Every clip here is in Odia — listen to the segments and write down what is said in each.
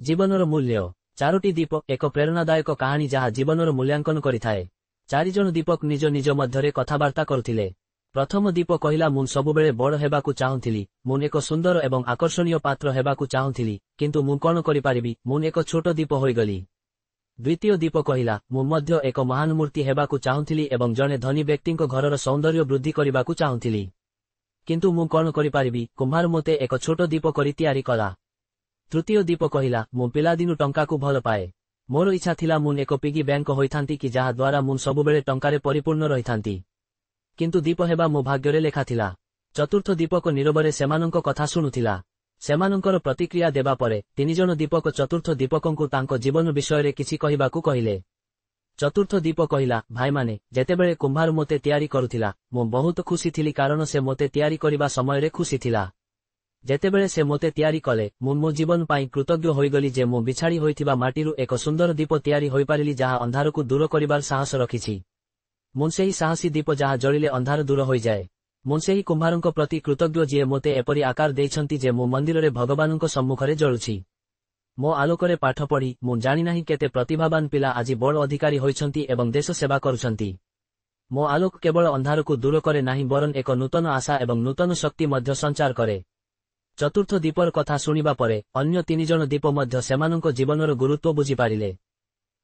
ଜୀବନର ମୂଲ୍ୟ। 4ଟି ଦୀପ ଏକ ପ୍ରେରଣାଦାୟକ କାହାଣୀ ଯାହା ଜୀବନର ମୂଲ୍ୟାଙ୍କନ କରିଥାଏ। 4 ଜଣ ଦୀପକ ନିଜ ନିଜ ମଧ୍ୟରେ କଥାବାର୍ତ୍ତା କରୁଥିଲେ। ପ୍ରଥମ ଦୀପ କହିଲା, ମୁଁ ସବୁବେଳେ ବଡ଼ ହେବାକୁ ଚାହୁଁଥିଲି, ମୁଁ ଏକ ସୁନ୍ଦର ଏବଂ ଆକର୍ଷଣୀୟ ପାତ୍ର ହେବାକୁ ଚାହୁଁଥିଲି, କିନ୍ତୁ ମୁଁ କଣ କରିପାରିବି, ମୁଁ ଏକ ଛୋଟ ଦୀପ ହୋଇଗଲି। ଦ୍ୱିତୀୟ ଦୀପ କହିଲା, ମୁଁ ମଧ୍ୟ ଏକ ମହାନ ମୂର୍ତ୍ତି ହେବାକୁ ଚାହୁଁଥିଲି ଏବଂ ଜଣେ ଧନୀ ବ୍ୟକ୍ତିଙ୍କ ଘରର ସୌନ୍ଦର୍ଯ୍ୟ ବୃଦ୍ଧି କରିବାକୁ ଚାହୁଁଥିଲି, କିନ୍ତୁ ମୁଁ କଣ କରିପାରିବି, କୁମ୍ଭାର ମୋତେ ଏକ ଛୋଟ ଦୀପ କରି ତିଆରି କଲା। ତୃତୀୟ ଦୀପ କହିଲା, ମୁଁ ପିଲାଦିନୁ ଟଙ୍କାକୁ ଭଲ ପାଏ। ମୋର ଇଚ୍ଛା ଥିଲା ମୁଁ ଏକ ପିଗି ବ୍ୟାଙ୍କ ହୋଇଥାନ୍ତି କି ଯାହା ଦ୍ୱାରା ମୁଁ ସବୁବେଳେ ଟଙ୍କାରେ ପରିପୂର୍ଣ୍ଣ ରହିଥାନ୍ତି, କିନ୍ତୁ ଦୀପ ହେବା ମୋ ଭାଗ୍ୟରେ ଲେଖାଥିଲା। ଚତୁର୍ଥ ଦୀପକ ନୀରବରେ ସେମାନଙ୍କ କଥା ଶୁଣୁଥିଲା। ସେମାନଙ୍କର ପ୍ରତିକ୍ରିୟା ଦେବା ପରେ 3 ଜଣ ଦୀପକ ଚତୁର୍ଥ ଦୀପକଙ୍କୁ ତାଙ୍କ ଜୀବନ ବିଷୟରେ କିଛି କହିବାକୁ କହିଲେ। ଚତୁର୍ଥ ଦୀପ କହିଲା, ଭାଇମାନେ, ଯେତେବେଳେ କୁମ୍ଭାର ମୋତେ ତିଆରି କରୁଥିଲା, ମୁଁ ବହୁତ ଖୁସି ଥିଲି କାରଣ ସେ ମୋତେ ତିଆରି କରିବା ସମୟରେ ଖୁସି ଥିଲା। ଯେତେବେଳେ ସେ ମୋତେ ତିଆରି କଲେ, ମୁଁ ମୋ ଜୀବନ ପାଇଁ କୃତଜ୍ଞ ହୋଇଗଲି ଯେ ମୁଁ ବିଛାଡ଼ି ହୋଇଥିବା ମାଟିରୁ ଏକ ସୁନ୍ଦର ଦୀପ ତିଆରି ହୋଇପାରିଲି ଯାହା ଅନ୍ଧାରକୁ ଦୂର କରିବାର ସାହସ ରଖିଛି। ମୁଁ ସେହି ସାହସୀ ଦୀପ ଯାହା ଜଳିଲେ ଅନ୍ଧାର ଦୂର ହୋଇଯାଏ। ମୁଁ ସେହି କୁମ୍ଭାରଙ୍କ ପ୍ରତି କୃତଜ୍ଞ ଯିଏ ମୋତେ ଏପରି ଆକାର ଦେଇଛନ୍ତି ଯେ ମୁଁ ମନ୍ଦିରରେ ଭଗବାନଙ୍କ ସମ୍ମୁଖରେ ଜଳୁଛି। ମୋ ଆଲୋକରେ ପାଠ ପଢ଼ି ମୁଁ ଜାଣିନାହିଁ କେତେ ପ୍ରତିଭାବାନ ପିଲା ଆଜି ବଡ଼ ଅଧିକାରୀ ହୋଇଛନ୍ତି ଏବଂ ଦେଶ ସେବା କରୁଛନ୍ତି। ମୋ ଆଲୋକ କେବଳ ଅନ୍ଧାରକୁ ଦୂର କରେ ନାହିଁ ବରଂ ଏକ ନୂତନ ଆଶା ଏବଂ ନୂତନ ଶକ୍ତି ମଧ୍ୟ ସଞ୍ଚାର କରେ। ଚତୁର୍ଥ ଦୀପର କଥା ଶୁଣିବା ପରେ ଅନ୍ୟ 3 ଜଣ ଦୀପ ମଧ୍ୟ ସେମାନଙ୍କ ଜୀବନର ଗୁରୁତ୍ୱ ବୁଝିପାରିଲେ।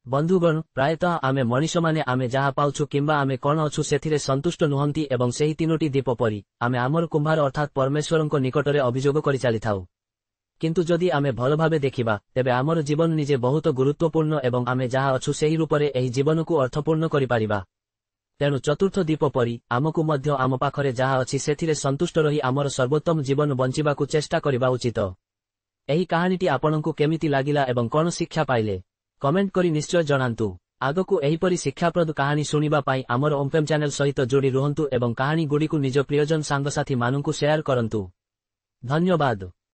ବନ୍ଧୁଗଣ, ପ୍ରାୟତଃ ଆମେ ମଣିଷମାନେ ଆମେ ଯାହା ପାଉଛୁ କିମ୍ବା ଆମେ କଣ ଅଛୁ ସେଥିରେ ସନ୍ତୁଷ୍ଟ ନୁହନ୍ତି ଏବଂ ସେହି 3ଟି ଦୀପ ପରି ଆମେ ଆମର କୁମ୍ଭାର ଅର୍ଥାତ୍ ପରମେଶ୍ୱରଙ୍କ ନିକଟରେ ଅଭିଯୋଗ କରିଚାଲିଥାଉ। କିନ୍ତୁ ଯଦି ଆମେ ଭଲ ଭାବେ ଦେଖିବା, ତେବେ ଆମର ଜୀବନ ନିଜେ ବହୁତ ଗୁରୁତ୍ୱପୂର୍ଣ୍ଣ ଏବଂ ଆମେ ଯାହା ଅଛୁ ସେହି ରୂପରେ ଏହି ଜୀବନକୁ ଅର୍ଥପୂର୍ଣ୍ଣ କରିପାରିବା। ତେଣୁ ଚତୁର୍ଥ ଦୀପ ପରି ଆମକୁ ମଧ୍ୟ ଆମ ପାଖରେ ଯାହା ଅଛି ସେଥିରେ ସନ୍ତୁଷ୍ଟ ରହି ଆମର ସର୍ବୋତ୍ତମ ଜୀବନ ବଞ୍ଚିବାକୁ ଚେଷ୍ଟା କରିବା ଉଚିତ। ଏହି କାହାଣୀଟି ଆପଣଙ୍କୁ କେମିତି ଲାଗିଲା ଏବଂ କଣ ଶିକ୍ଷା ପାଇଲେ, କମେଣ୍ଟ କରି ନିଶ୍ଚୟ ଜଣାନ୍ତୁ। ଆଗକୁ ଏହିପରି ଶିକ୍ଷାପ୍ରଦ କାହାଣୀ ଶୁଣିବା ପାଇଁ ଆମର ଓମ୍ଫେମ୍ ଚ୍ୟାନେଲ ସହିତ ଯୋଡ଼ି ରୁହନ୍ତୁ ଏବଂ କାହାଣୀଗୁଡ଼ିକୁ ନିଜ ପ୍ରିୟଜନ ସାଙ୍ଗସାଥୀ ମାନଙ୍କୁ ସେୟାର କରନ୍ତୁ। ଧନ୍ୟବାଦ।